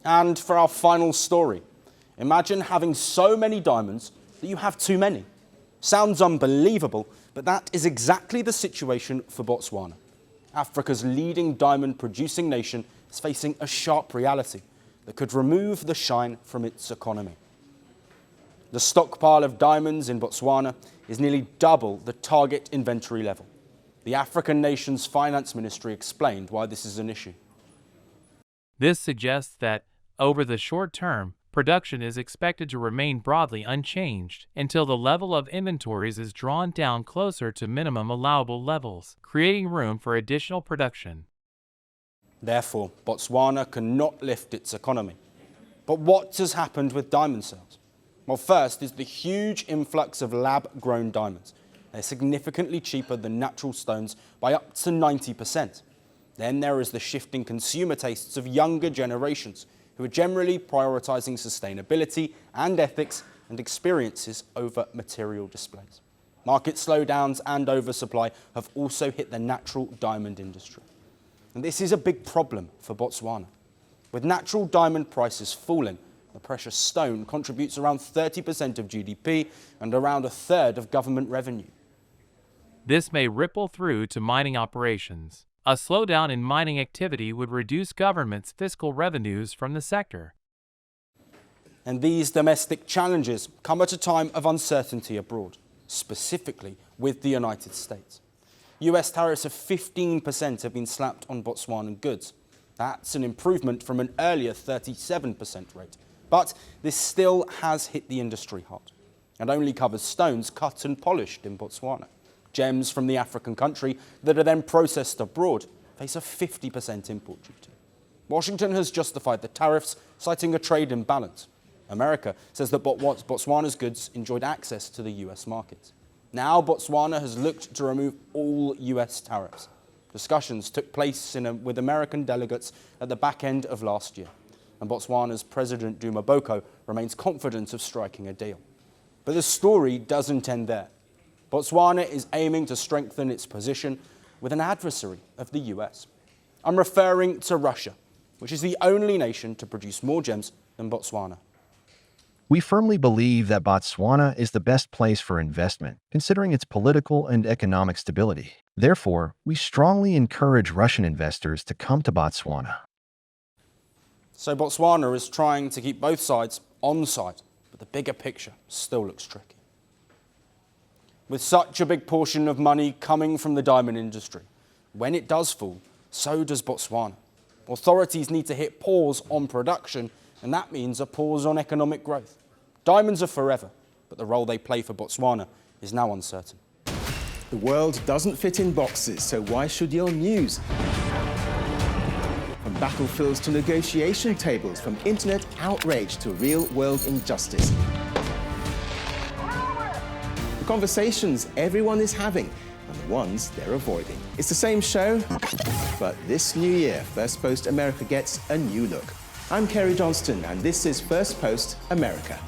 And for our final story, imagine having so many diamonds that you have too many. Sounds unbelievable, but that is exactly the situation for Botswana. Africa's leading diamond-producing nation is facing a sharp reality that could remove the shine from its economy. The stockpile of diamonds in Botswana is nearly double the target inventory level. The African nation's finance ministry explained why this is an issue. This suggests that, over the short term, production is expected to remain broadly unchanged until the level of inventories is drawn down closer to minimum allowable levels, creating room for additional production. Therefore, Botswana cannot lift its economy. But what has happened with diamond sales? Well, first is the huge influx of lab-grown diamonds. They're significantly cheaper than natural stones by up to 90%. Then there is the shifting consumer tastes of younger generations, who are generally prioritizing sustainability and ethics and experiences over material displays. Market slowdowns and oversupply have also hit the natural diamond industry. And this is a big problem for Botswana. With natural diamond prices falling, the precious stone contributes around 30% of GDP and around a third of government revenue. This may ripple through to mining operations. A slowdown in mining activity would reduce government's fiscal revenues from the sector. And these domestic challenges come at a time of uncertainty abroad, specifically with the United States. US tariffs of 15% have been slapped on Botswanan goods. That's an improvement from an earlier 37% rate. But this still has hit the industry hard and only covers stones cut and polished in Botswana. Gems from the African country that are then processed abroad face a 50% import duty. Washington has justified the tariffs, citing a trade imbalance. America says that Botswana's goods enjoyed access to the US market. Now Botswana has looked to remove all US tariffs. Discussions took place with American delegates at the back end of last year, and Botswana's President Duma Boko remains confident of striking a deal. But the story doesn't end there. Botswana is aiming to strengthen its position with an adversary of the US. I'm referring to Russia, which is the only nation to produce more gems than Botswana. We firmly believe that Botswana is the best place for investment, considering its political and economic stability. Therefore, we strongly encourage Russian investors to come to Botswana. So Botswana is trying to keep both sides on side, but the bigger picture still looks tricky. With such a big portion of money coming from the diamond industry, when it does fall, so does Botswana. Authorities need to hit pause on production, and that means a pause on economic growth. Diamonds are forever, but the role they play for Botswana is now uncertain. The world doesn't fit in boxes, so why should your news? From battlefields to negotiation tables, from internet outrage to real-world injustice. The conversations everyone is having and the ones they're avoiding. It's the same show, but this new year, Firstpost America gets a new look. I'm Kerry Johnston, and this is Firstpost America.